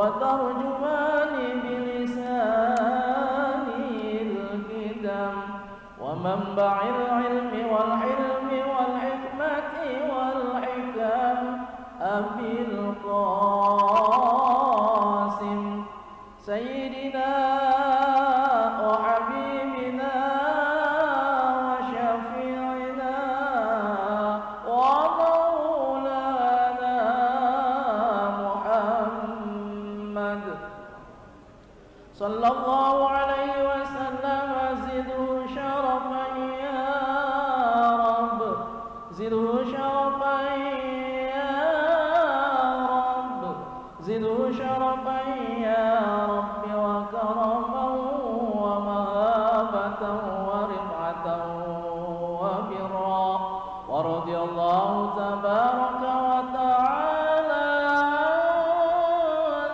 وترجمان بلسان الكتم ومنبع العلم والحلم والحكمة والحكم أبي القاسم سيدنا وحبيبنا وشفيعنا ومولانا محمد صلى الله عليه وسلم زده شرفا يا رب زده شرفا يا رب زده شرفا يا رب وكرما ومهابة ورفعة وبرا ورضي الله تبارك وتعالى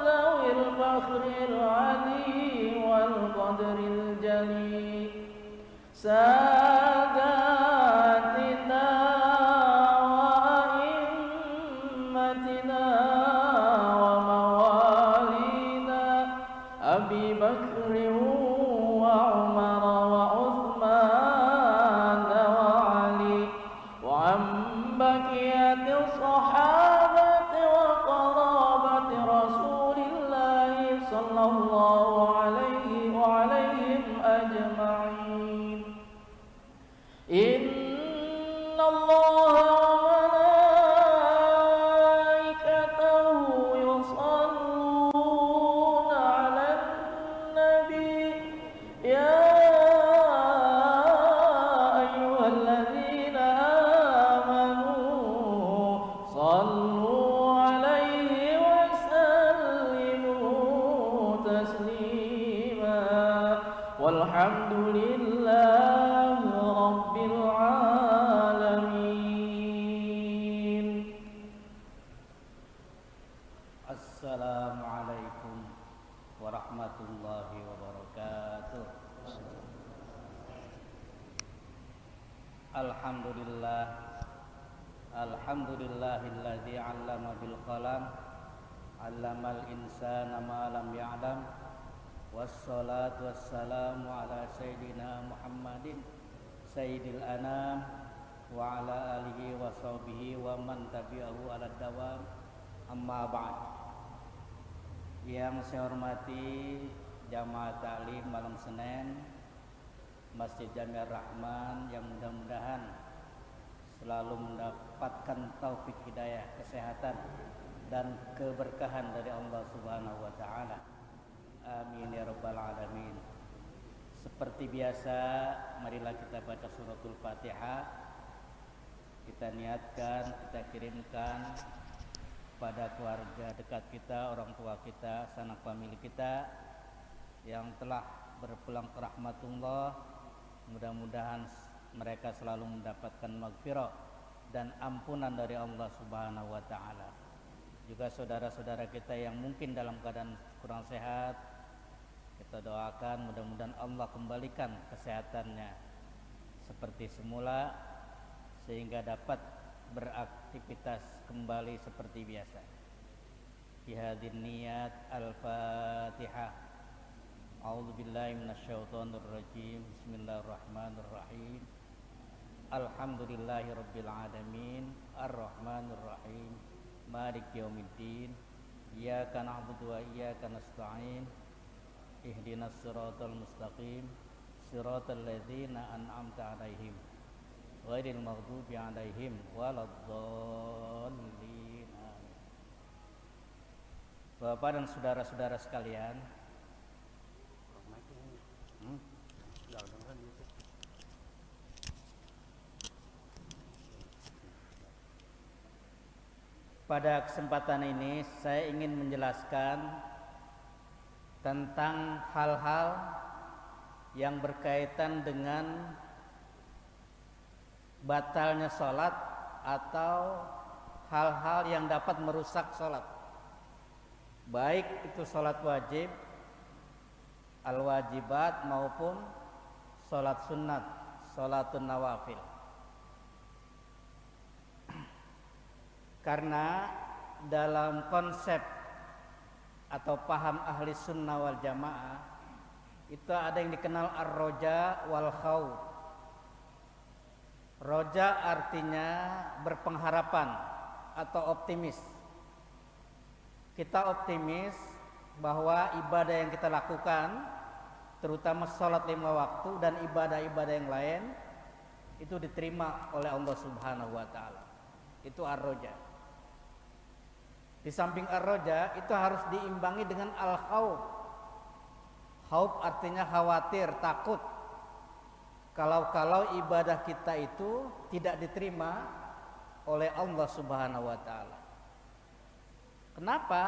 ذوي الفخر العلي والقدر الجليل ساداتنا وأئمتنا وموالينا أبي بكر وعمر وعثمان وعلي وعن بقية الصحابة وقرابة رسول الله صلى الله عليه وعليهم أجمعين إن الله وملائكته يصلون على النبي يا أيها الذين آمنوا صلوا عليه وسلموا تسليما والحمد لله رب العالمين. Assalamualaikum warahmatullahi wabarakatuh. Alhamdulillah alhamdulillahilladzi 'allama bil qalam 'allamal insana ma lam ya'lam wassalatu wassalamu ala sayyidina Muhammadin sayyidil anam wa ala alihi wa sahbihi wa man tabi'ahu ala dawam amma ba'd. Yang saya hormati jamaah taklim malam Senin Masjid Jami'ar Rahman yang mudah-mudahan selalu mendapatkan taufik hidayah, kesehatan dan keberkahan dari Allah Subhanahu wa taala. Amin ya rabbal alamin. Seperti biasa, marilah kita baca suratul Fatihah. Kita niatkan, kita kirimkan pada keluarga dekat kita, orang tua kita, sanak famili kita yang telah berpulang ke rahmatullah. Mudah-mudahan mereka selalu mendapatkan maghfirah dan ampunan dari Allah Subhanahu wa taala. Juga saudara-saudara kita yang mungkin dalam keadaan kurang sehat, kita doakan mudah-mudahan Allah kembalikan kesehatannya seperti semula sehingga dapat beraktivitas kembali seperti biasa. Fi hadhin niyat al-Fatihah. A'udzubillahi minasyaitonir rajim. Bismillahirrahmanirrahim. Alhamdulillahirabbil alamin, arrahmanir rahim, maliki yaumiddin. Iyyaka na'budu wa iyyaka nasta'in. Ihdinas siratal mustaqim, siratal ladzina an'amta 'alaihim ghairil maghdubi 'alaihim waladdallin. Bapak dan saudara-saudara sekalian, pada kesempatan ini saya ingin menjelaskan tentang hal-hal yang berkaitan dengan batalnya sholat atau hal-hal yang dapat merusak sholat, baik itu sholat wajib, al-wajibat maupun sholat sunnat, sholatun nawafil. Karena dalam konsep atau paham ahli sunnah wal jamaah itu ada yang dikenal ar-roja wal khawf. Roja artinya berpengharapan atau optimis. Kita optimis bahwa ibadah yang kita lakukan, terutama sholat 5 waktu dan ibadah-ibadah yang lain, itu diterima oleh Allah Subhanahu wa Ta'ala. Itu ar-roja. Di samping ar-roja itu harus diimbangi dengan al-khawf. Khawf artinya khawatir, takut. Kalau ibadah kita itu tidak diterima oleh Allah Subhanahu wa Ta'ala. Kenapa?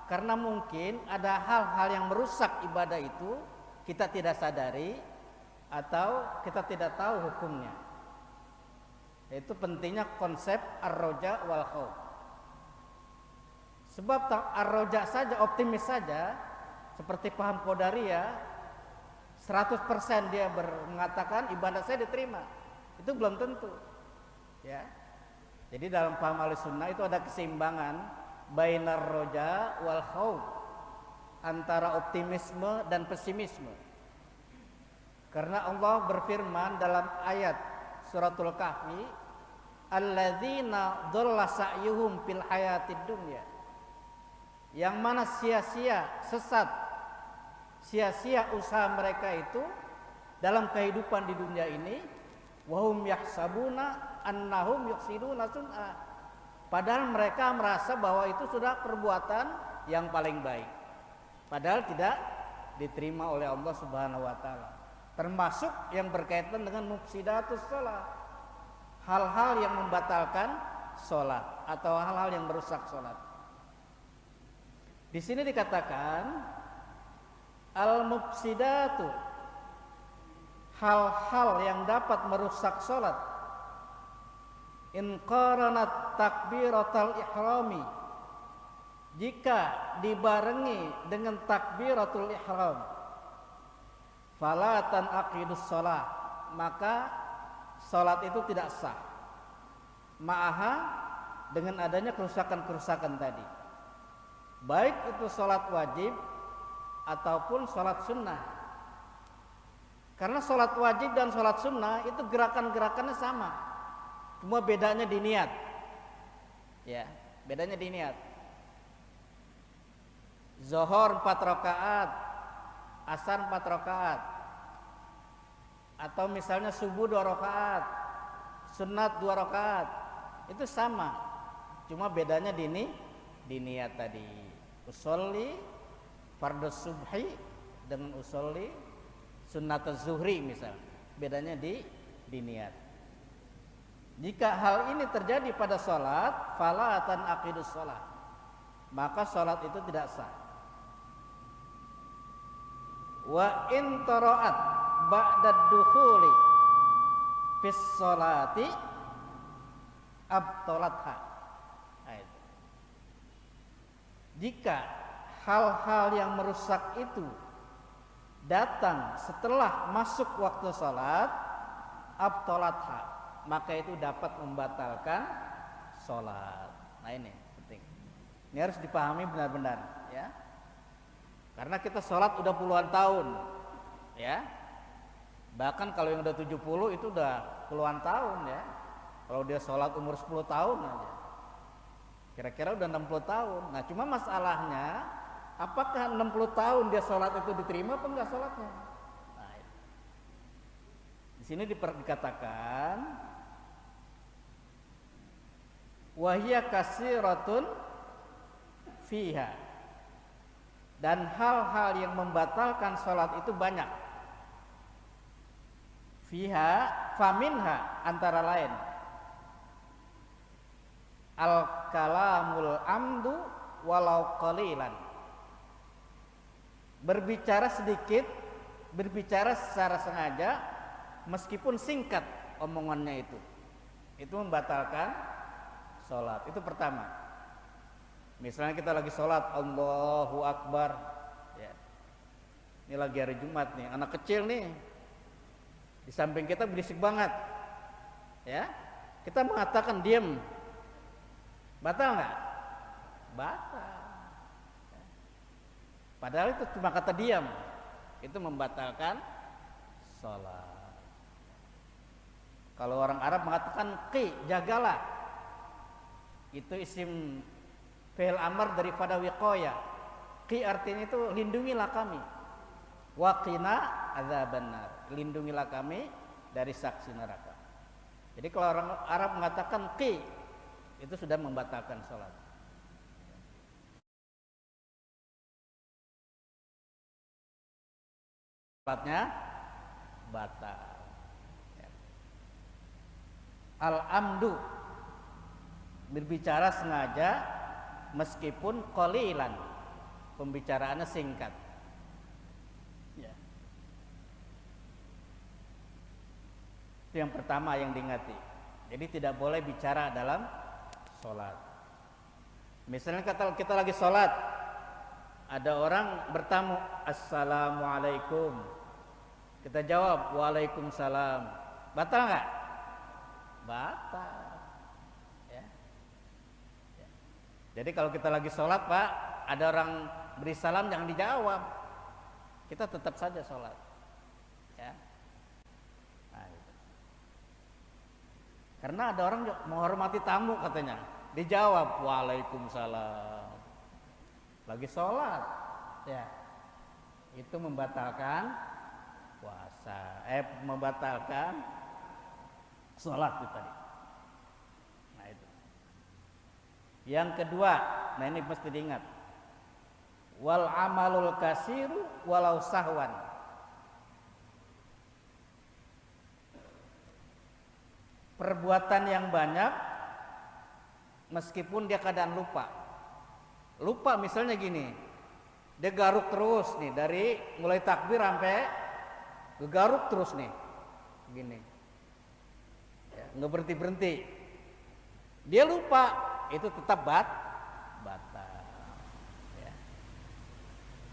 Karena mungkin ada hal-hal yang merusak ibadah itu kita tidak sadari atau kita tidak tahu hukumnya. Itu pentingnya konsep ar-roja wal khawf. Sebab ar-roja saja, optimis saja, seperti paham Qadariyah, 100% dia mengatakan ibadah saya diterima. Itu belum tentu. Ya. Jadi dalam paham Ahlussunnah itu ada keseimbangan bainar roja wal khawf, antara optimisme dan pesimisme. Karena Allah berfirman dalam ayat suratul Kahfi, alladzina dhalla sa'yuhum fil hayatid dunya, yang mana sia-sia, sesat, sia-sia usaha mereka itu dalam kehidupan di dunia ini, wahum yahsabuna annahum yuhsinuna sun'a, padahal mereka merasa bahwa itu sudah perbuatan yang paling baik, padahal tidak diterima oleh Allah Subhanahu wa Ta'ala. Termasuk yang berkaitan dengan mufsidatus shalah, hal-hal yang membatalkan sholat atau hal-hal yang merusak sholat. Di sini dikatakan al-mufsidatu, hal-hal yang dapat merusak sholat, in qaranat takbiratul ihrami, jika dibarengi dengan takbiratul ihram, fala tanaqidus shalah, maka salat itu tidak sah. Ma'aha, dengan adanya kerusakan-kerusakan tadi. Baik itu salat wajib ataupun salat sunnah. Karena salat wajib dan salat sunnah itu gerakan-gerakannya sama. Cuma bedanya di niat. Ya, bedanya di niat. Zuhur 4 rakaat, asar 4 rakaat, atau misalnya subuh 2 rakaat, sunat 2 rakaat, itu sama, cuma bedanya di niat tadi. Usolli fardhu subhi dengan usolli sunat zuhri misal, bedanya di niat. Jika hal ini terjadi pada sholat, fala tanaqidus sholat, maka sholat itu tidak sah. Wa in tara'at ba'da dukhuli fis sholati abtalatha. Jika hal-hal yang merusak itu datang setelah masuk waktu sholat, abtalatha, maka itu dapat membatalkan sholat. Nah ini penting, ini harus dipahami benar-benar ya. Karena kita sholat udah puluhan tahun, ya. Bahkan kalau yang udah 70 itu udah puluhan tahun ya. Kalau dia sholat umur 10 tahun aja, kira-kira udah 60 tahun. Nah cuma masalahnya, apakah 60 tahun dia sholat itu diterima apa enggak sholatnya? Nah, di sini dikatakan, wahia kasiratun fiha, dan hal-hal yang membatalkan sholat itu banyak. Fiha, faminha, antara lain al-kalamul amdu walau qalilan, berbicara sedikit, berbicara secara sengaja meskipun singkat omongannya itu membatalkan sholat. Itu pertama. Misalnya kita lagi sholat, Allahu Akbar ya. Ini lagi hari Jumat nih, anak kecil nih di samping kita berisik banget ya. Kita mengatakan diam, batal nggak? Batal. Padahal itu cuma kata diam, itu membatalkan sholat. Kalau orang Arab mengatakan qi, jagalah, itu isim fi'il amr daripada wiqaya. Qi artinya itu lindungilah kami. Waqina adzabannar, lindungilah kami dari saksi neraka. Jadi kalau orang Arab mengatakan qi, itu sudah membatalkan sholat. Sholatnya batal. Al-amdu, berbicara sengaja meskipun qalilan, pembicaraannya singkat. Ya. Itu yang pertama yang diingati. Jadi tidak boleh bicara dalam sholat. Misalnya kita lagi sholat, ada orang bertamu, assalamualaikum, kita jawab waalaikumsalam, batal nggak? Batal. Ya. Ya. Jadi kalau kita lagi sholat Pak, ada orang beri salam jangan dijawab, kita tetap saja sholat. Ya. Nah, gitu. Karena ada orang menghormati tamu katanya, dijawab waalaikumsalam, lagi sholat. Ya. Itu membatalkan puasa, membatalkan sholat itu tadi. Nah itu. Yang kedua, nah ini mesti diingat. Wal amalul kasiru walau sahwan. Perbuatan yang banyak meskipun dia keadaan lupa. Lupa misalnya gini, dia garuk terus nih dari mulai takbir sampai garuk terus nih, gini. Nggak berhenti-berhenti, dia lupa, itu tetap batal. Ya.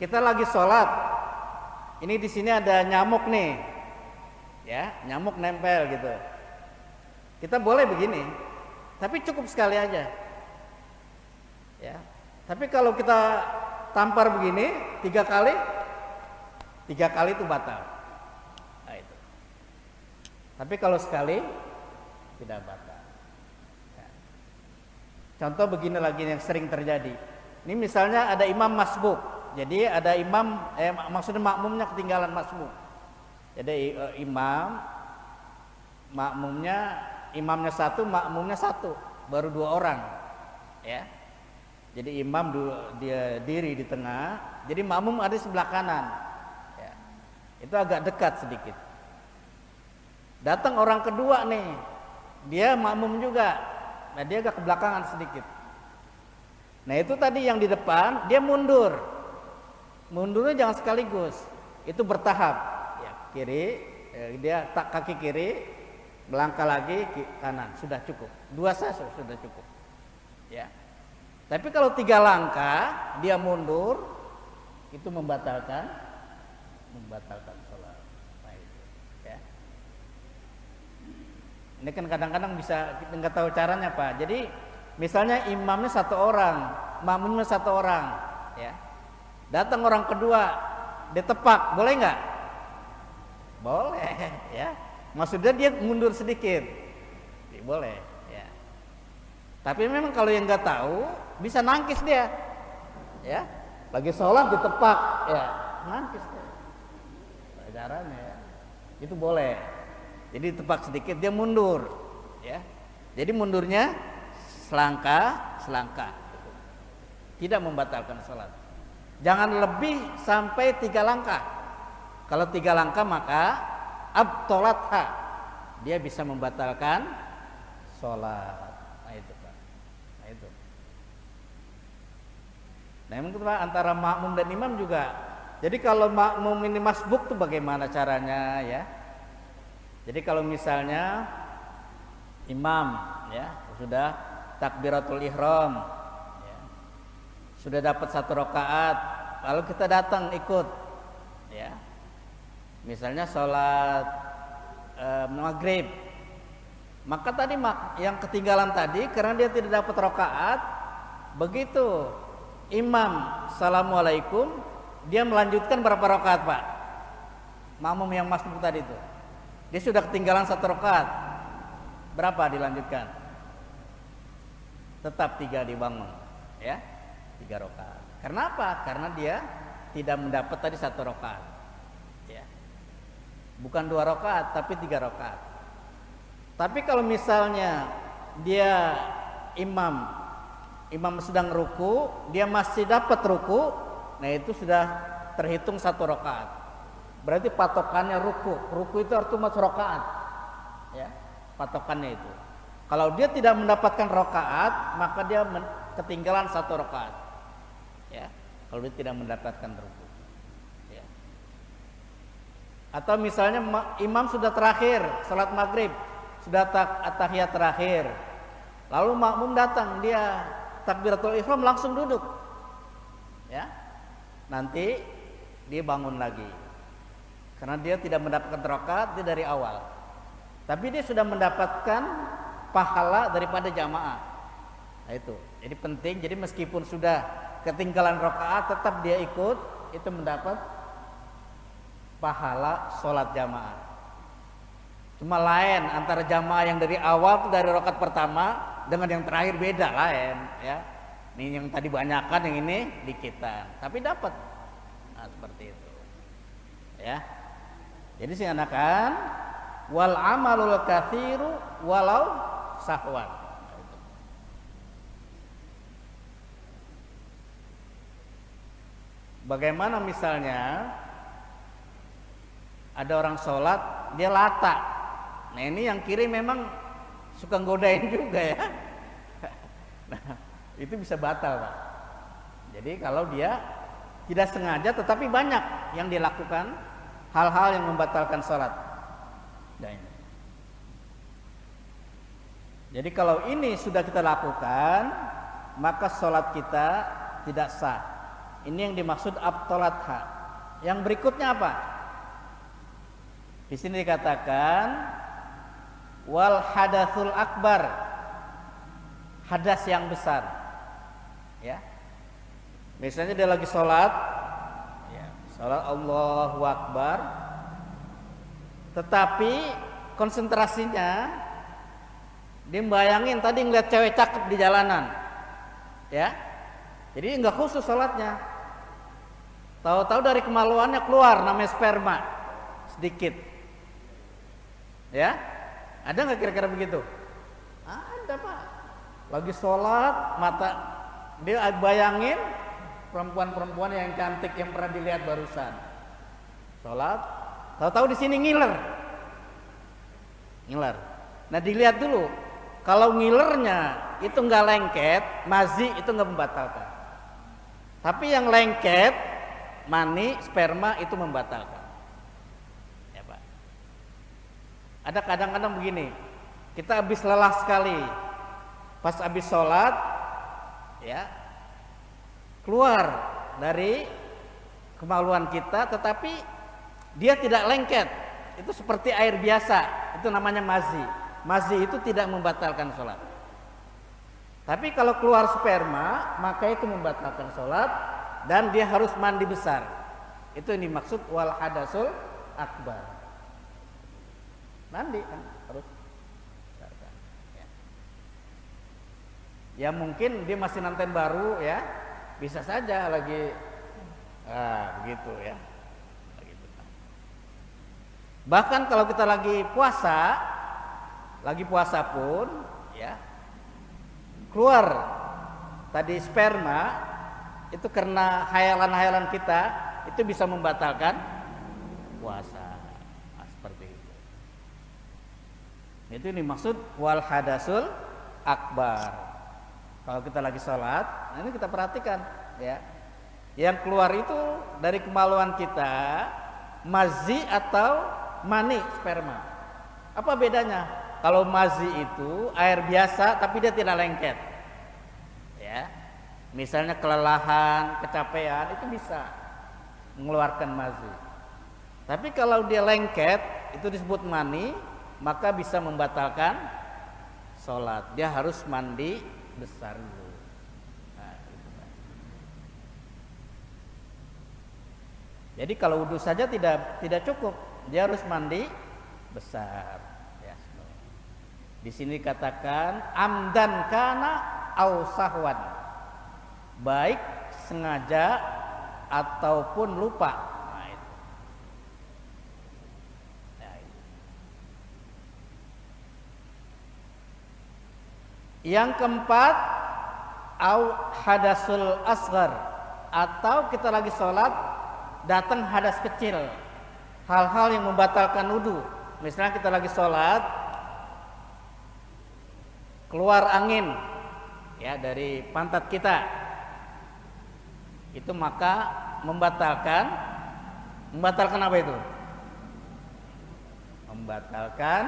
Kita lagi sholat, ini di sini ada nyamuk nih, ya nyamuk nempel gitu. Kita boleh begini, tapi cukup sekali aja. Ya. Tapi kalau kita tampar begini 3 kali itu batal. Nah, itu. Tapi kalau sekali tidak batal. Ya. Contoh begini lagi yang sering terjadi. Ini misalnya ada imam masbuk. Jadi ada imam, maksudnya makmumnya ketinggalan masbuk. Jadi imamnya satu, makmumnya satu, baru 2 orang. Ya. Jadi imam dia diri di tengah, jadi makmum ada di sebelah kanan. Ya. Itu agak dekat sedikit. Datang orang kedua nih. Dia makmum juga, nah dia agak kebelakangan sedikit. Nah itu tadi yang di depan dia mundurnya jangan sekaligus, itu bertahap. Ya, kiri, dia tak kaki kiri, melangkah lagi kanan, sudah cukup. 2 saja sudah cukup. Ya. Tapi kalau 3 langkah dia mundur, itu membatalkan sholat. Ini kan kadang-kadang bisa kita nggak tahu caranya Pak. Jadi misalnya imamnya 1 orang, makmumnya 1 orang, ya. Datang orang kedua, dia tepak, boleh nggak? Boleh, ya. Maksudnya dia mundur sedikit, boleh, ya. Tapi memang kalau yang nggak tahu bisa nangkis dia, ya. Lagi sholat ditepak, ya, nangkis dia. Caranya, ya. Itu boleh. Jadi tepak sedikit dia mundur, ya. Jadi mundurnya selangkah, tidak membatalkan sholat. Jangan lebih sampai 3 langkah. Kalau 3 langkah maka abtolatha, dia bisa membatalkan sholat. Nah itu Pak. Nah itu. Nah memang Pak, antara makmum dan imam juga. Jadi kalau makmum ini masbuk tuh bagaimana caranya, ya? Jadi kalau misalnya imam, ya sudah takbiratul ihram, ya, sudah dapat 1 rakaat, lalu kita datang ikut, ya, misalnya sholat maghrib, maka tadi yang ketinggalan tadi karena dia tidak dapat rakaat, begitu imam assalamualaikum dia melanjutkan berapa rakaat Pak? Makmum yang masbuk tadi itu. Dia sudah ketinggalan 1 rakaat. Berapa dilanjutkan? Tetap 3 dibangun, ya. 3 rakaat. Karena apa? Karena dia tidak mendapat tadi 1 rakaat. Ya. Bukan 2 rakaat tapi 3 rakaat. Tapi kalau misalnya dia imam sedang ruku, dia masih dapat ruku, nah itu sudah terhitung 1 rakaat. Berarti patokannya ruku. Ruku itu artinya rakaat. Ya, patokannya itu. Kalau dia tidak mendapatkan rakaat, maka dia ketinggalan 1 rakaat. Ya, kalau dia tidak mendapatkan ruku. Ya. Atau misalnya imam sudah terakhir salat maghrib, sudah at-tahiyat terakhir, lalu makmum datang, dia takbiratul ihram langsung duduk, ya, nanti dia bangun lagi, karena dia tidak mendapatkan rakaat dia dari awal, tapi dia sudah mendapatkan pahala daripada jamaah. Nah itu, jadi penting. Jadi meskipun sudah ketinggalan rakaat, tetap dia ikut, itu mendapat pahala sholat jamaah. Cuma lain antara jamaah yang dari awal tuh dari rakaat pertama dengan yang terakhir, beda lain, ya. Ini yang tadi banyakan, yang ini dikitan, tapi dapat. Nah, seperti itu. Ya. Jadi sih anakan wal amalul katsiru walau sahwan. Bagaimana misalnya ada orang sholat dia lata. Nah ini yang kiri memang suka godain juga ya. Nah itu bisa batal Pak. Jadi kalau dia tidak sengaja tetapi banyak yang dilakukan hal-hal yang membatalkan sholat. Nah, ini. Jadi kalau ini sudah kita lakukan, maka sholat kita tidak sah. Ini yang dimaksud abtolatha. Yang berikutnya apa? Di sini dikatakan wal hadatsul akbar, hadas yang besar. Ya, misalnya dia lagi sholat, ya, sholat Allahu Akbar, tetapi konsentrasinya dia bayangin tadi ngeliat cewek cakep di jalanan, ya, jadi nggak khusus sholatnya. Tahu-tahu dari kemaluannya keluar namanya sperma sedikit, ya, ada nggak kira-kira begitu? Ada Pak. Lagi sholat, mata dia bayangin perempuan-perempuan yang cantik yang pernah dilihat barusan. Sholat, tahu-tahu di sini ngiler. Nah dilihat dulu, kalau ngilernya itu nggak lengket, mazi itu nggak membatalkan. Tapi yang lengket, mani, sperma itu membatalkan. Ya Pak. Ada kadang-kadang begini, kita habis lelah sekali, pas habis sholat, ya, keluar dari kemaluan kita, tetapi dia tidak lengket, itu seperti air biasa, itu namanya mazi. Mazi itu tidak membatalkan sholat. Tapi kalau keluar sperma, maka itu membatalkan sholat dan dia harus mandi besar. Itu yang dimaksud wal hadasul akbar. Mandi kan harus. Ya mungkin dia masih nanten baru ya, bisa saja lagi begitu ya. Begitu. Bahkan kalau kita lagi puasa pun ya, keluar tadi sperma itu karena hayalan-hayalan kita itu bisa membatalkan puasa. Nah, seperti itu. Itu yang dimaksud wal hadasul akbar. Kalau kita lagi sholat, nah ini kita perhatikan ya, yang keluar itu dari kemaluan kita mazi atau mani sperma. Apa bedanya? Kalau mazi itu air biasa tapi dia tidak lengket, ya. Misalnya kelelahan, kecapean itu bisa mengeluarkan mazi. Tapi kalau dia lengket itu disebut mani, maka bisa membatalkan sholat. Dia harus mandi besar dulu. Nah, gitu kan. Jadi kalau wudhu saja tidak cukup, dia harus mandi besar. Ya, di sini katakan amdan kana au sahwan, baik sengaja ataupun lupa. Nah, itu. Ya, itu. Yang keempat, au hadasul asghar, atau kita lagi sholat datang hadas kecil, hal-hal yang membatalkan wudhu. Misalnya kita lagi sholat, keluar angin ya dari pantat kita, itu maka membatalkan apa itu? Membatalkan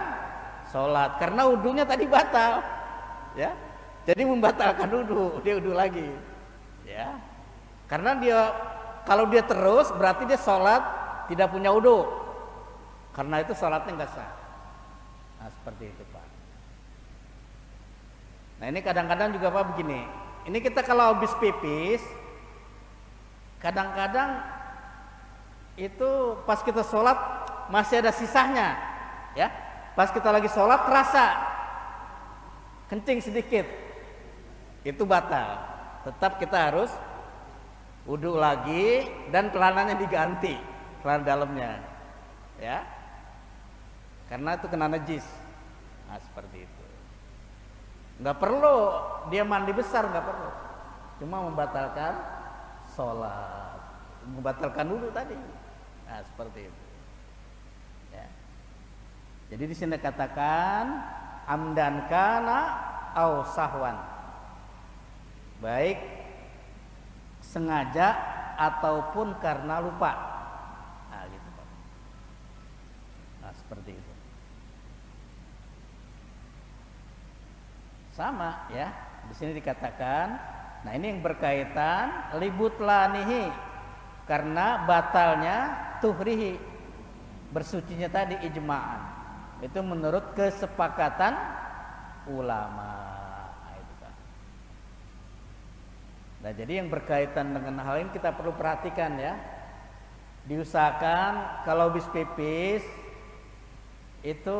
sholat, karena wudhunya tadi batal, ya. Jadi membatalkan wudhu, dia wudhu lagi, ya. Karena kalau dia terus berarti dia sholat tidak punya wudhu, karena itu sholatnya nggak sah. Nah, seperti itu Pak. Nah, ini kadang-kadang juga Pak begini. Ini kita kalau habis pipis, kadang-kadang itu pas kita sholat masih ada sisanya, ya. Pas kita lagi sholat terasa kencing sedikit, itu batal. Tetap kita harus wudhu lagi dan celananya diganti, celana dalamnya, ya, karena itu kena najis. Nah, seperti itu. Nggak perlu dia mandi besar, nggak perlu, cuma membatalkan sholat, membatalkan wudhu tadi. Nah, seperti itu, ya. Jadi di sini katakan amdan kana au sahwan, baik sengaja ataupun karena lupa. Nah, gitu Pak. Nah, seperti itu. Sama ya. Di sini dikatakan, nah ini yang berkaitan libutlanihi, karena batalnya tuhrihi, bersucinya tadi ijma'an. Itu menurut kesepakatan ulama. Nah, jadi yang berkaitan dengan hal ini kita perlu perhatikan ya. Diusahakan kalau habis pipis itu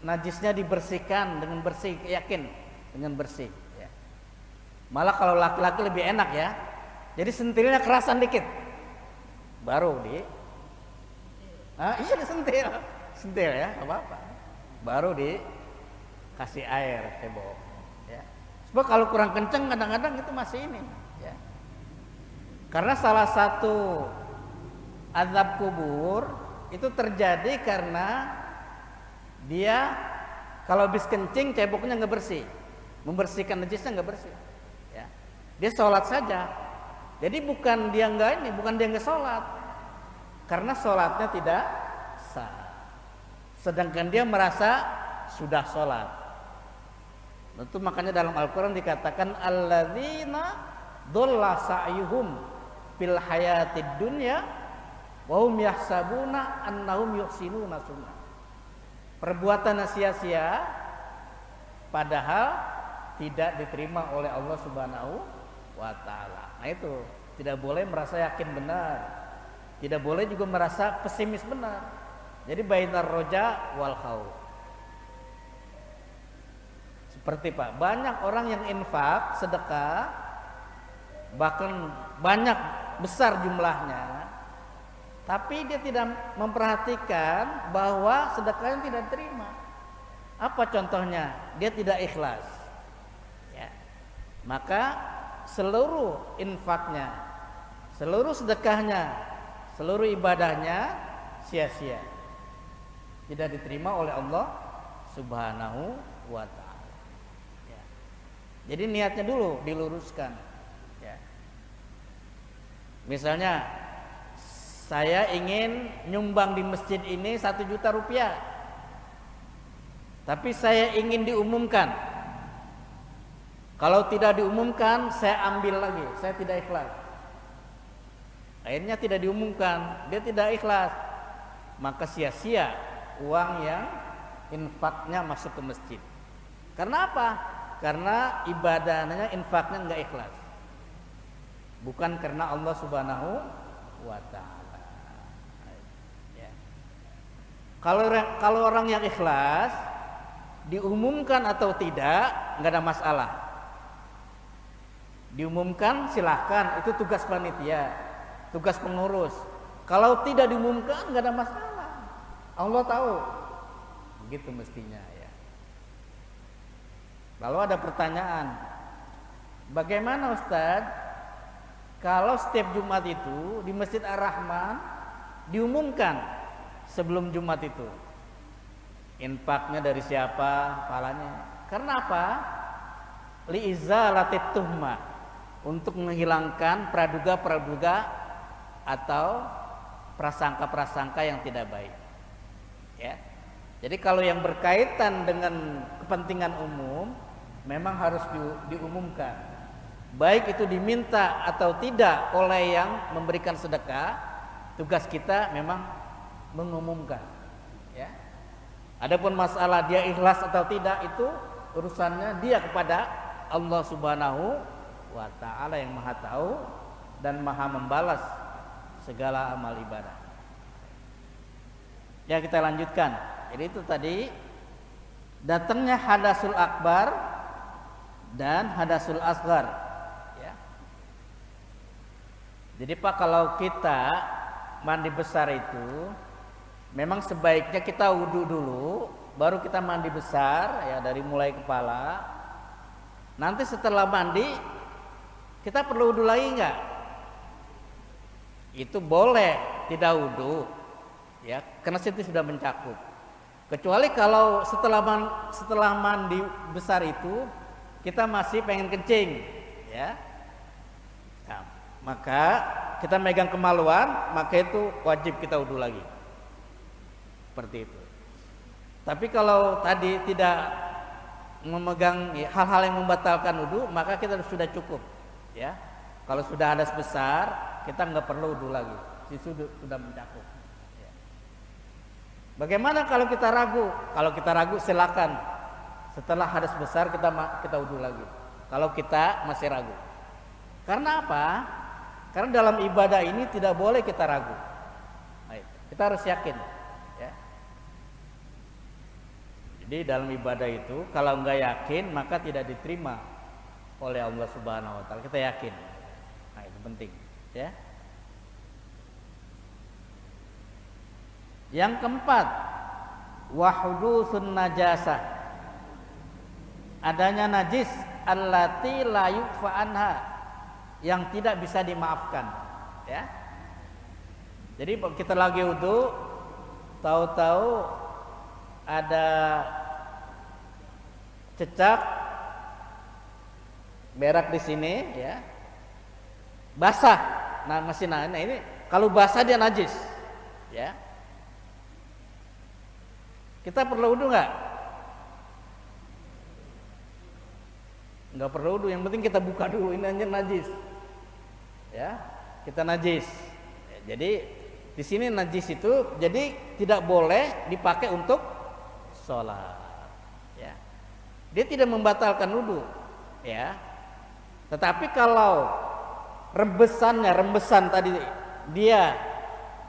najisnya dibersihkan dengan bersih, yakin dengan bersih ya. Malah kalau laki-laki lebih enak ya. Jadi sentilnya kerasan dikit, baru iya disentil, sentil ya, apa-apa. Baru dikasih air cebok. Sebab kalau kurang kenceng kadang-kadang itu masih ini, ya. Karena salah satu azab kubur itu terjadi karena dia kalau habis kencing ceboknya nggak bersih, membersihkan najisnya nggak bersih, ya. Dia sholat saja, jadi bukan dia nggak sholat, karena sholatnya tidak sah. Sedangkan dia merasa sudah sholat. Itu makanya dalam Al-Quran dikatakan alladzina dhalla sa'yuhum fil hayatid dunya wa hum yahsabuna annahum yuhsinuna sunnah. Perbuatan sia-sia padahal tidak diterima oleh Allah Subhanahu wa taala. Nah, itu tidak boleh merasa yakin benar, tidak boleh juga merasa pesimis benar. Jadi bainar roja wal khauf. Seperti Pak, banyak orang yang infak, sedekah, bahkan banyak besar jumlahnya, tapi dia tidak memperhatikan bahwa sedekahnya tidak terima. Apa contohnya? Dia tidak ikhlas, ya. Maka seluruh infaknya, seluruh sedekahnya, seluruh ibadahnya sia-sia, tidak diterima oleh Allah Subhanahu wa ta'ala. Jadi niatnya dulu diluruskan, ya. Misalnya saya ingin nyumbang di masjid ini 1 juta rupiah, tapi saya ingin diumumkan. Kalau tidak diumumkan saya ambil lagi, saya tidak ikhlas. Akhirnya tidak diumumkan, dia tidak ikhlas, maka sia-sia uang yang infaknya masuk ke masjid. Karena apa? Karena ibadahnya, infaknya enggak ikhlas, bukan karena Allah Subhanahu wa ta'ala. Ya. Kalau orang yang ikhlas diumumkan atau tidak nggak ada masalah. Diumumkan silahkan, itu tugas panitia, tugas pengurus. Kalau tidak diumumkan nggak ada masalah. Allah tahu. Begitu mestinya ya. Lalu ada pertanyaan, bagaimana Ustadz kalau setiap Jumat itu di Masjid Ar-Rahman diumumkan sebelum Jumat itu infaknya dari siapa, pahalanya? Karena apa? Li'izalatit tuhmah, untuk menghilangkan praduga-praduga atau prasangka-prasangka yang tidak baik. Ya. Jadi kalau yang berkaitan dengan kepentingan umum memang harus diumumkan. Baik itu diminta atau tidak oleh yang memberikan sedekah, tugas kita memang mengumumkan. Ya. Adapun masalah dia ikhlas atau tidak itu urusannya dia kepada Allah Subhanahu wa ta'ala yang Maha tahu dan Maha membalas segala amal ibadah. Ya, kita lanjutkan. Jadi itu tadi datangnya hadasul akbar dan hadasul asghar. Ya. Jadi Pak, kalau kita mandi besar itu memang sebaiknya kita wudhu dulu, baru kita mandi besar ya, dari mulai kepala. Nanti setelah mandi kita perlu wudhu lagi enggak? Itu boleh tidak wudhu ya, karena situ sudah mencakup. Kecuali kalau setelah mandi besar itu kita masih pengen kencing ya. Nah, maka kita megang kemaluan, maka itu wajib kita wudhu lagi. Seperti itu. Tapi kalau tadi tidak memegang hal-hal yang membatalkan wudu, maka kita sudah cukup ya. Kalau sudah hadas besar, kita nggak perlu wudu lagi, sudah mencakup ya. Bagaimana kalau kita ragu? Kalau kita ragu silakan setelah hadas besar kita wudu lagi. Kalau kita masih ragu, karena apa? Karena dalam ibadah ini tidak boleh kita ragu. Kita harus yakin. Jadi dalam ibadah itu kalau nggak yakin maka tidak diterima oleh Allah Subhanahu wa ta'ala. Kita yakin. Nah, itu penting ya. Yang keempat, wahudusun najasah. Adanya najis allati la yu'fa anha, yang tidak bisa dimaafkan ya. Jadi kita lagi wudu, tahu-tahu ada cecak berak di sini ya, basah. Nah ini kalau basah dia najis ya. Kita perlu wudu nggak? Nggak perlu wudu, yang penting kita buka dulu, ini anjir najis ya, kita najis ya. Jadi di sini najis itu jadi tidak boleh dipakai untuk sholat ya. Dia tidak membatalkan wudu ya. Tetapi kalau rembesan tadi dia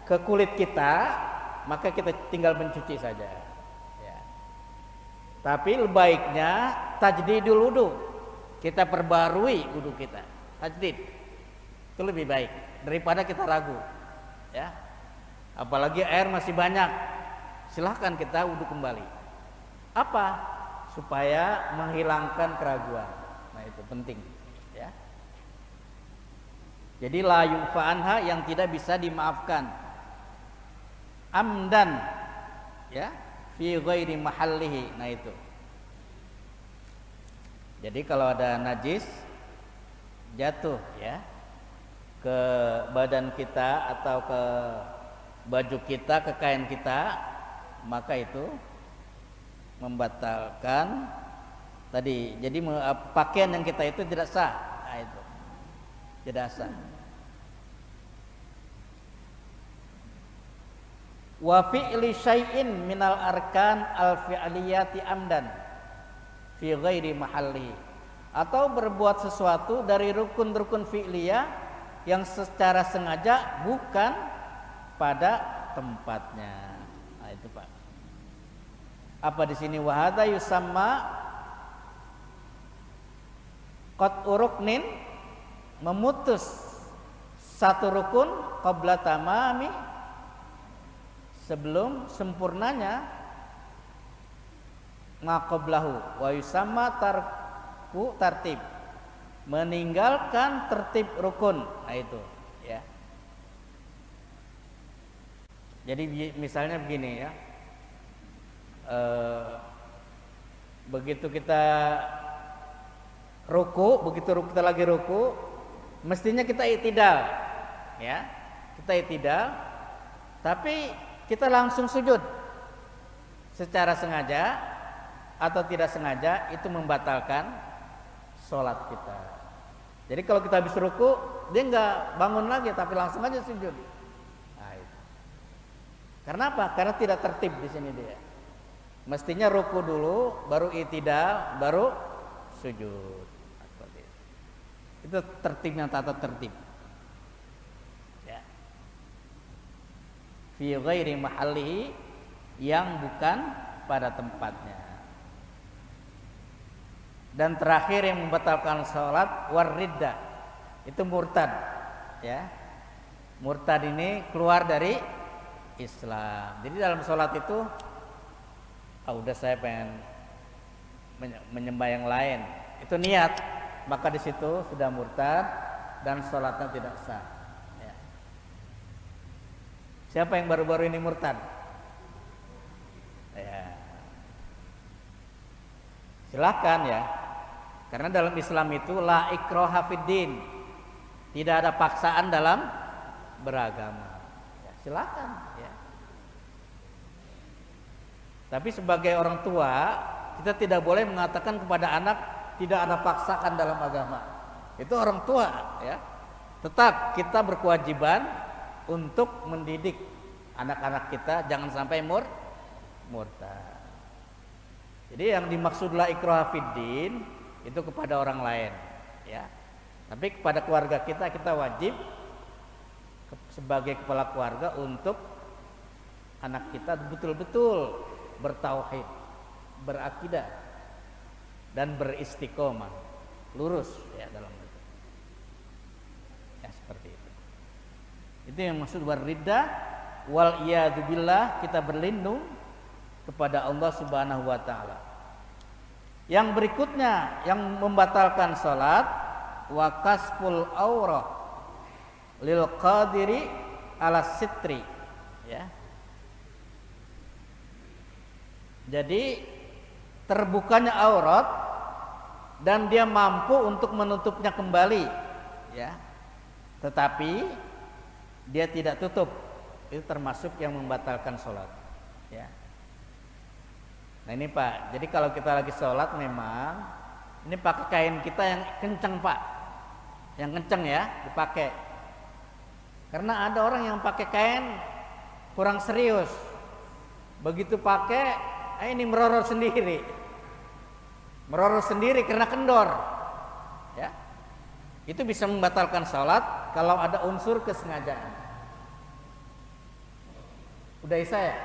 ke kulit kita, maka kita tinggal mencuci saja ya. Tapi baiknya tajdidul wudu, kita perbarui wudu kita, tajdid itu lebih baik daripada kita ragu ya. Apalagi air masih banyak, silahkan kita wudu kembali. Apa? Supaya menghilangkan keraguan. Nah, itu penting ya. Jadi la yu'fa anha, yang tidak bisa dimaafkan. Amdan ya, fi ghairi mahallihi. Nah, itu. Jadi kalau ada najis jatuh ya ke badan kita atau ke baju kita, ke kain kita, maka itu membatalkan tadi. Jadi pakaian yang kita itu tidak sah. Nah, itu tidak sah. Wa fi'li syai'in minal arkan al-fi'liyati amdan fi ghairi mahalli, atau berbuat sesuatu dari rukun-rukun fi'liyah yang secara sengaja bukan pada tempatnya. Nah, itu Pak. Apa di sini wahada yusamma qat'u ruknin, memutus satu rukun qabla tamami, sebelum sempurnanya maqablahu, wa yusamma tarku tartib, meninggalkan tertib rukun. Nah itu ya. Jadi misalnya begini ya, begitu kita ruku, kita lagi ruku, mestinya kita i'tidal, ya, kita i'tidal, tapi kita langsung sujud secara sengaja atau tidak sengaja, itu membatalkan sholat kita. Jadi kalau kita habis ruku, dia nggak bangun lagi, tapi langsung aja sujud. Nah, itu. Karena apa? Karena tidak tertib di sini dia. Mestinya ruku dulu, baru i'tidal, baru sujud. Itu tertibnya, tata tertib. Ya. Fi ghairi mahallihi, yang bukan pada tempatnya. Dan terakhir yang membatalkan sholat wariddah, itu murtad. Ya. Murtad ini keluar dari Islam. Jadi dalam sholat itu, udah saya pengen menyembah yang lain, itu niat, maka di situ sudah murtad dan sholatnya tidak sah. Ya. Siapa yang baru-baru ini murtad? Ya. Silakan ya, karena dalam Islam itu la ikraha fiddin, tidak ada paksaan dalam beragama. Ya, silakan. Ya. Tapi sebagai orang tua, kita tidak boleh mengatakan kepada anak tidak ada paksaan dalam agama. Itu orang tua ya. Tetap kita berkewajiban untuk mendidik anak-anak kita jangan sampai murtad. Jadi yang dimaksud la ikraha fiddin itu kepada orang lain ya. Tapi kepada keluarga kita wajib sebagai kepala keluarga untuk anak kita betul-betul bertauhid, berakidah dan beristiqomah, lurus ya dalam itu. Ya seperti itu. Itu yang maksud wariddah wal iyadu billah, kita berlindung kepada Allah Subhanahu wa taala. Yang berikutnya yang membatalkan salat wa kasful aurah lil qadiri ala sitri ya. Jadi terbukanya aurat dan dia mampu untuk menutupnya kembali ya, tetapi dia tidak tutup, itu termasuk yang membatalkan sholat ya. Nah ini Pak, jadi kalau kita lagi sholat memang ini pakai kain kita yang kencang Pak, yang kencang ya dipakai, karena ada orang yang pakai kain kurang serius, begitu pakai ini merorot sendiri karena kendor ya. Itu bisa membatalkan sholat kalau ada unsur kesengajaan. Udah Isya ya?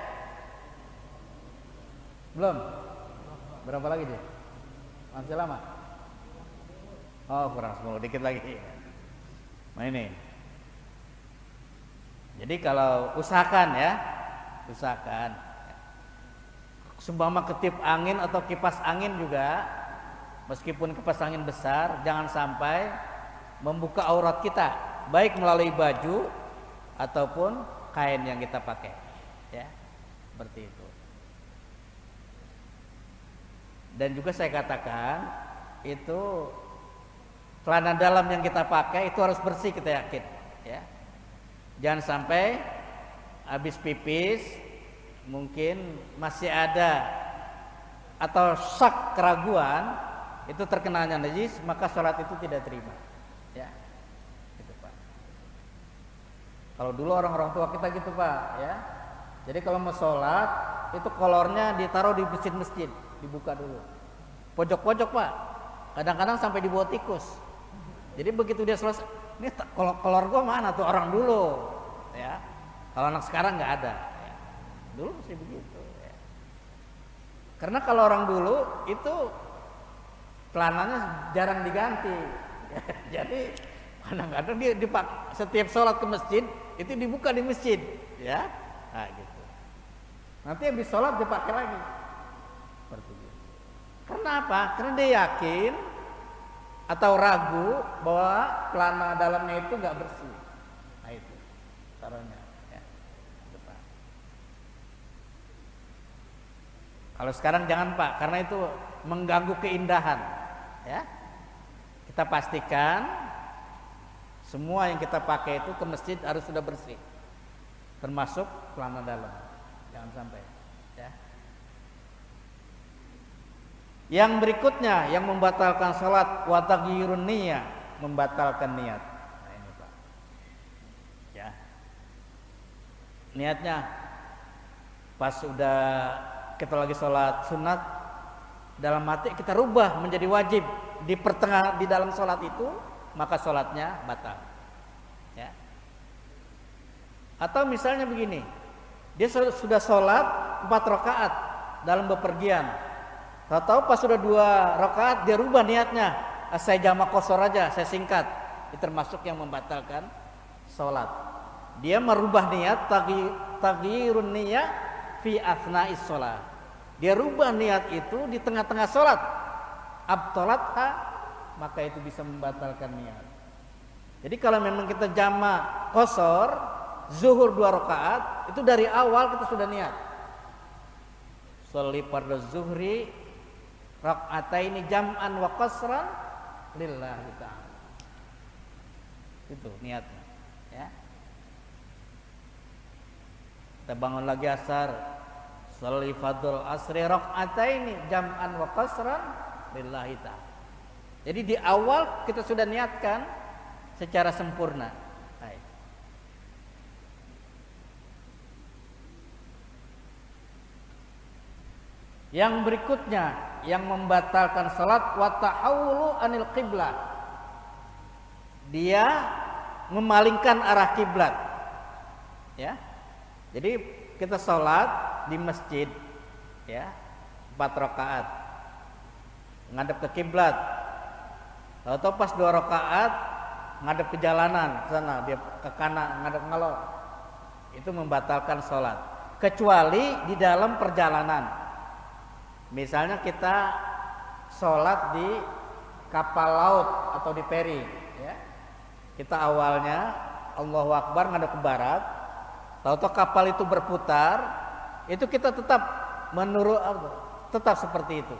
Belum? Berapa lagi dia? Masih lama? Oh kurang 10, dikit lagi. Nah ini. Jadi kalau usahakan ya, seumpama ketip angin atau kipas angin juga, meskipun kipas angin besar, jangan sampai membuka aurat kita, baik melalui baju ataupun kain yang kita pakai, ya, seperti itu. Dan juga saya katakan itu celana dalam yang kita pakai itu harus bersih, kita yakin, ya. Jangan sampai habis pipis mungkin masih ada atau syak keraguan itu terkenanya najis, maka sholat itu tidak terima ya. Gitu Pak. Kalau dulu orang-orang tua kita gitu Pak ya, jadi kalau mau sholat itu kolornya ditaruh di masjid, dibuka dulu pojok-pojok Pak, kadang-kadang sampai dibawa tikus Jadi begitu dia selesai, ini kalau kolor gua mana tuh orang dulu, ya. Kalau anak sekarang nggak ada. Ya. Dulu sih begitu. Ya. Karena kalau orang dulu itu celananya jarang diganti. Ya, jadi kadang-kadang dia setiap sholat ke masjid itu dibuka di masjid, ya. Nah, gitu. Nanti habis sholat dipakai lagi. Seperti itu. Karena apa? Karena dia yakin atau ragu bahwa celana dalamnya itu nggak bersih. Nah itu taruhnya. Ya. Depan. Kalau sekarang jangan Pak, karena itu mengganggu keindahan. Ya. Kita pastikan semua yang kita pakai itu ke masjid harus sudah bersih, termasuk celana dalam. Jangan sampai. Ya. Yang berikutnya yang membatalkan sholat wa taghyirun niyah, membatalkan niat. Nah ini Pak. Ya. Niatnya pas udah kita lagi sholat sunat, dalam hati kita rubah menjadi wajib di dalam sholat itu, maka sholatnya batal. Ya. Atau misalnya begini, dia sudah sholat 4 rakaat dalam bepergian, tahu pas sudah 2 rakaat dia rubah niatnya, saya jamak qashar aja, saya singkat. Itu termasuk yang membatalkan sholat. Dia merubah niat, taghyirun niyah fi athna'is sholat. Dia rubah niat itu di tengah-tengah sholat, abtalatha, maka itu bisa membatalkan niat. Jadi kalau memang kita jamak qashar, zuhur 2 rakaat, itu dari awal kita sudah niat. Sholli fardhu zuhri rak'ataini jam'an wa qasran lillahi ta'ala. Itu niatnya, ya. Kita bangun lagi asar, sholli fardhu asri rak'ataini jam'an wa qasran lillahi ta'ala. Jadi di awal kita sudah niatkan secara sempurna. Baik. Yang berikutnya yang membatalkan salat wa tahawulu anil qiblah. Dia memalingkan arah kiblat. Ya. Jadi kita salat di masjid, ya, 4 rakaat ngadep ke kiblat. Atau pas 2 rakaat ngadep ke jalanan ke sana, dia ke kanan ngadep ngalor. Itu membatalkan salat. Kecuali di dalam perjalanan. Misalnya kita sholat di kapal laut atau di feri, ya. Kita awalnya Allahu Akbar ngadep ke barat, tahu-tahu kapal itu berputar, itu kita tetap tetap seperti itu.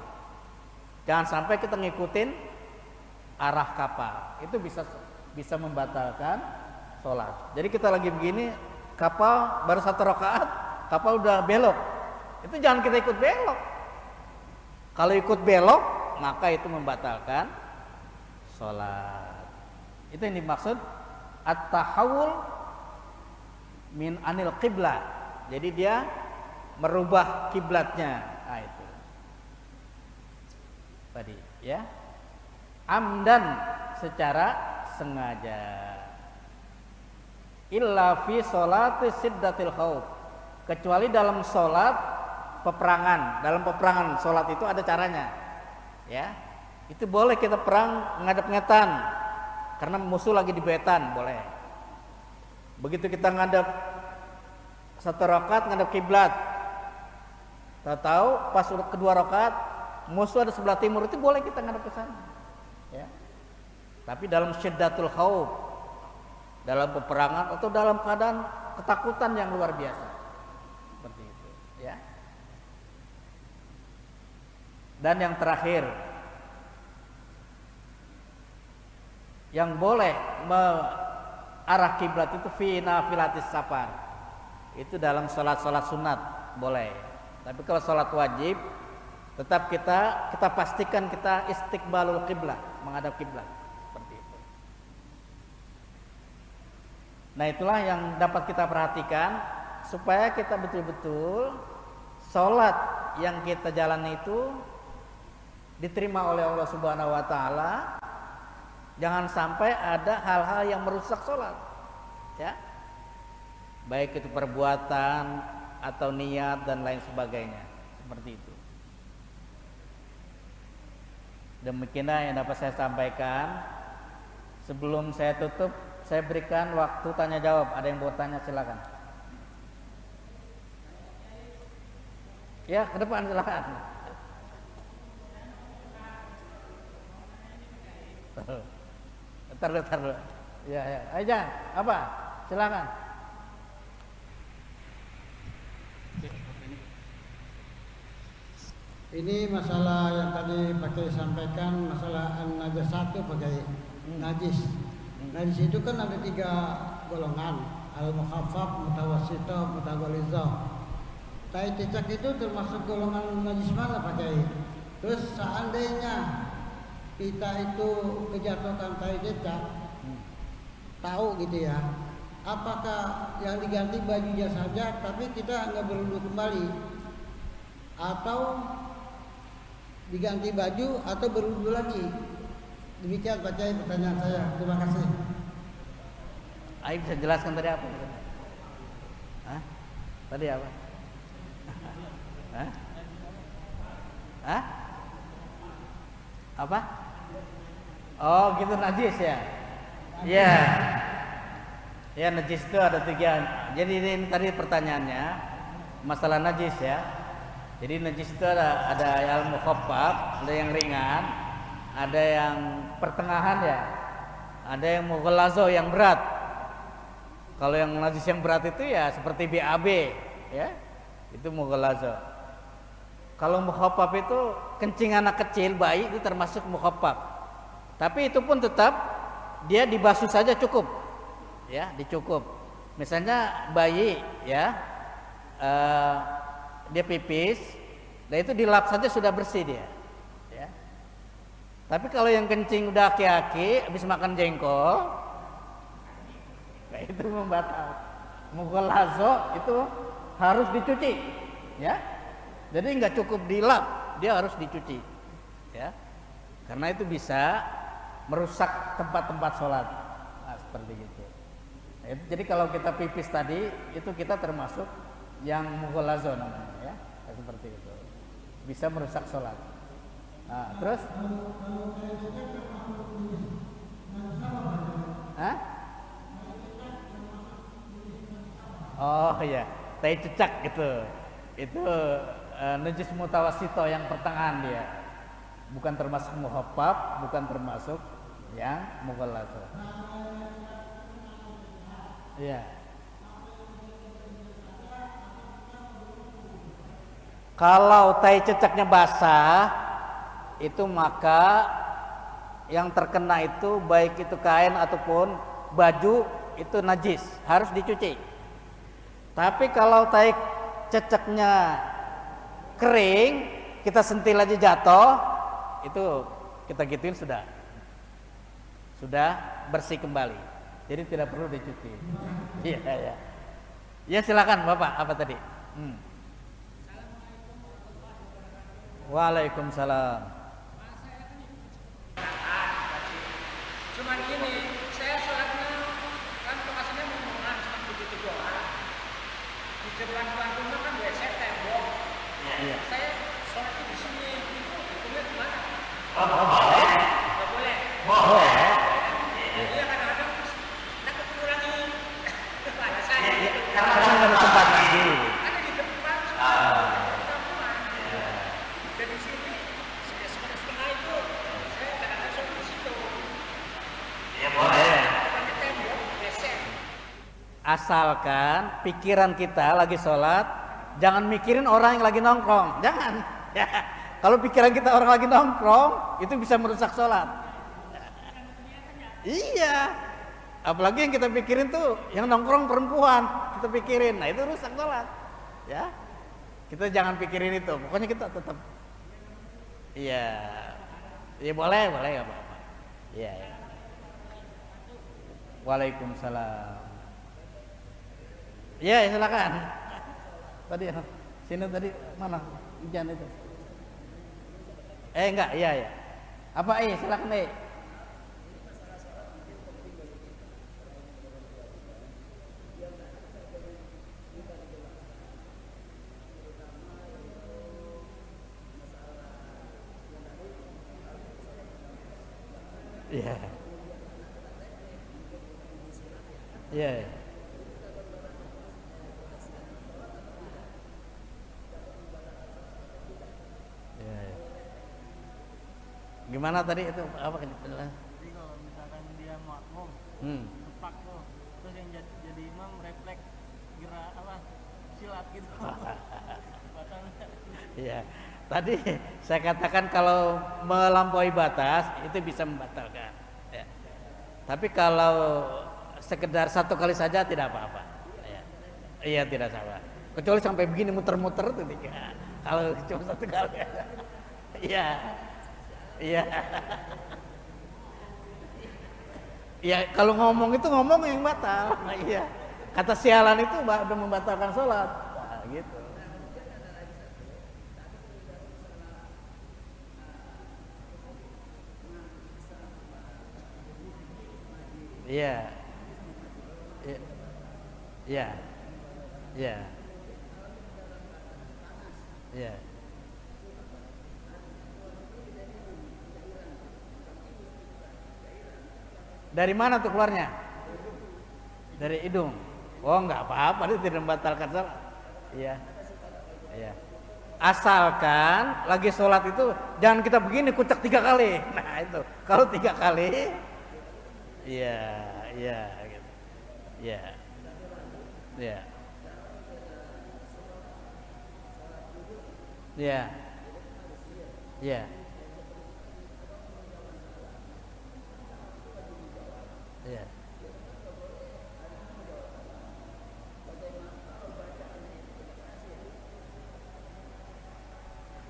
Jangan sampai kita ngikutin arah kapal, itu bisa membatalkan sholat. Jadi kita lagi begini, kapal baru 1 rakaat, kapal udah belok, itu jangan kita ikut belok. Kalau ikut belok, maka itu membatalkan sholat. Itu yang dimaksud at-tahawul min anil qiblah. Jadi dia merubah kiblatnya. Nah, itu tadi, ya. Amdan, secara sengaja. Illa fi sholati siddatil khauf. Kecuali dalam sholat peperangan. Dalam peperangan sholat itu ada caranya, ya. Itu boleh kita perang ngadep ngetan karena musuh lagi di betan, boleh. Begitu kita ngadep 1 rakaat ngadep kiblat, tahu pas kedua rakaat musuh ada sebelah timur, itu boleh kita ngadep ke sana, ya. Tapi dalam syiddatul khauf, dalam peperangan atau dalam keadaan ketakutan yang luar biasa, seperti itu, ya. Dan yang terakhir, yang boleh arah kiblat itu fi nafilatis safar. Itu dalam sholat-sholat sunat boleh. Tapi kalau sholat wajib, tetap kita pastikan kita istiqbalul kiblat, menghadap kiblat, seperti itu. Nah, itulah yang dapat kita perhatikan supaya kita betul-betul sholat yang kita jalani itu diterima oleh Allah Subhanahu wa taala Jangan sampai ada hal-hal yang merusak sholat, ya, baik itu perbuatan atau niat dan lain sebagainya, seperti itu. Demikianlah yang dapat saya sampaikan. Sebelum saya tutup, saya berikan waktu tanya jawab. Ada yang mau tanya, silakan. Ya, ke depan silakan. Bentar dulu. Ya. Aja, apa? Silakan. Ini masalah yang tadi pakai sampaikan, masalah an-najasatu pakai najis. Najis itu kan ada 3 golongan, al-mukhaffaf, mutawassithah, mutaghalizah. Tai cicak itu termasuk golongan najis mana pakai? Terus seandainya kita itu kejatuhan tai cicak, tahu gitu ya, apakah yang diganti bajunya saja tapi kita nggak berwudu kembali, atau diganti baju atau berwudu lagi? Demikian Pak Kiai pertanyaan saya. Terima kasih. Ayo bisa jelaskan tadi apa? Hah? Tadi apa? Hah? Apa? Oh gitu, najis ya? Iya. Ya, najis itu ada 3. Jadi ini tadi pertanyaannya masalah najis ya. Jadi najis itu ada yang mukhaffaf, ada yang ringan, ada yang pertengahan ya, ada yang mughallazo yang berat. Kalau yang najis yang berat itu ya seperti BAB ya, itu mughallazo. Kalau mukhaffaf itu kencing anak kecil, bayi, itu termasuk mukhaffaf. Tapi itu pun tetap dia dibasuh saja cukup, ya, dicukup. Misalnya bayi ya, dia pipis, dan itu dilap saja sudah bersih dia. Ya. Tapi kalau yang kencing udah aki-aki, habis makan jengkol, nah itu membatal. Mughallazo itu harus dicuci, ya. Jadi nggak cukup dilap, dia harus dicuci, ya. Karena itu bisa merusak tempat-tempat sholat, nah, seperti itu. Nah, jadi kalau kita pipis tadi, itu kita termasuk yang mughallazo namanya, ya, seperti itu. Bisa merusak sholat. Nah, terus? Hah? Oh iya, tai cecak itu najis mutawassithah yang pertengahan dia, bukan termasuk mukhaffaf, bukan termasuk yang mughallazo. Iya. Kalau tai cecaknya basah, itu maka yang terkena itu baik itu kain ataupun baju itu najis, harus dicuci. Tapi kalau tai cecaknya kering, kita sentil aja jatuh, itu kita gituin sudah bersih kembali. Jadi tidak perlu dicuci. Iya ya. Ya silakan Bapak, apa tadi? Waalaikumsalam. Cuman gini, saya sholatnya kan lokasinya memang cuma begitu doang. Di depan rumah kan WC tembok. Iya. Saya sholatnya di sini, itu hukumnya gimana? Boleh. Nggak boleh. Boleh. Iya kadang-kadang takut mengurangi kepanasan. Karena ada tempat lagi. Ada di depan. Dan di sini setengah itu saya kadang-kadang sholat di situ. Ya boleh. Pakai tembok, WC. Asalkan pikiran kita lagi sholat, jangan mikirin orang yang lagi nongkrong. Jangan. Ya. Kalau pikiran kita orang lagi nongkrong, itu bisa merusak sholat. Iya. Apalagi yang kita pikirin tuh, yang nongkrong perempuan, kita pikirin. Nah itu rusak sholat. Ya. Kita jangan pikirin itu. Pokoknya kita tetap. Iya. Ya boleh ya Bapak. Iya. Ya. Waalaikumsalam. Ya silakan. Tadi sini tadi mana hujan itu? Enggak, iya. Apa silakan Iya. Iya. Iya. Gimana tadi itu apa kan? Jadi kalau misalkan dia makmum tepak tuh, terus yang jadi imam refleks gerak apa silat gitu. Batal nggak? Iya. Tadi saya katakan kalau melampaui batas itu bisa membatalkan. Ya. Tapi kalau sekedar satu kali saja tidak apa-apa. Ya. Iya tidak salah. Kecuali sampai begini muter-muter itu tidak. Kalau cuma satu kali. Iya. Iya. Iya, kalau ngomong itu ngomong yang batal. Nah, iya. Kata sialan itu udah membatalkan sholat. Nah, gitu. Iya. Iya. Iya. Iya. Iya. Dari mana tuh keluarnya? Dari hidung. Oh, nggak apa-apa, itu tidak membatalkan sholat. Iya. Iya. Asalkan lagi sholat itu jangan kita begini kucek 3 kali. Nah itu, kalau 3 kali, iya, iya, gitu. Iya, iya, iya, iya, iya.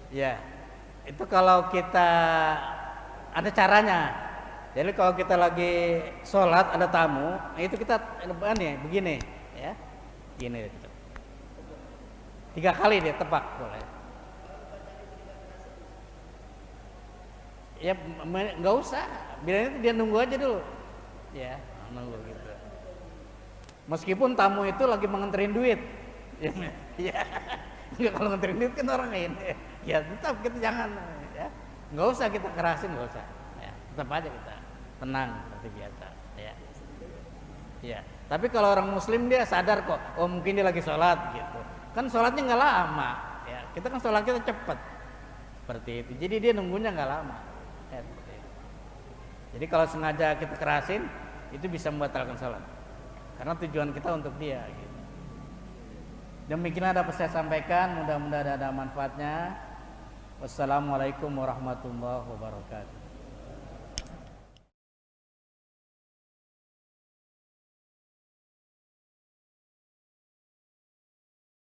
Ya, itu kalau kita ada caranya. Jadi kalau kita lagi sholat ada tamu, itu kita begini, ya, gini, 3 kali dia tepak boleh. Ya nggak usah, bilangnya dia nunggu aja dulu, ya, nunggu gitu. Meskipun tamu itu lagi menganterin duit, ya, ya kalau nganterin duit kan orang lain. Ya tetap kita jangan, ya, nggak usah kita kerasin, nggak usah, ya, tetap aja kita tenang seperti biasa, ya, ya. Tapi kalau orang muslim dia sadar kok, oh mungkin dia lagi sholat gitu, kan sholatnya nggak lama, ya, kita kan sholat kita cepat, seperti itu, jadi dia nunggunya nggak lama, ya, seperti itu. Jadi kalau sengaja kita kerasin, itu bisa membatalkan sholat, karena tujuan kita untuk dia, gitu. Demikian dapat saya sampaikan, mudah-mudahan ada manfaatnya. Wassalamualaikum warahmatullahi wabarakatuh.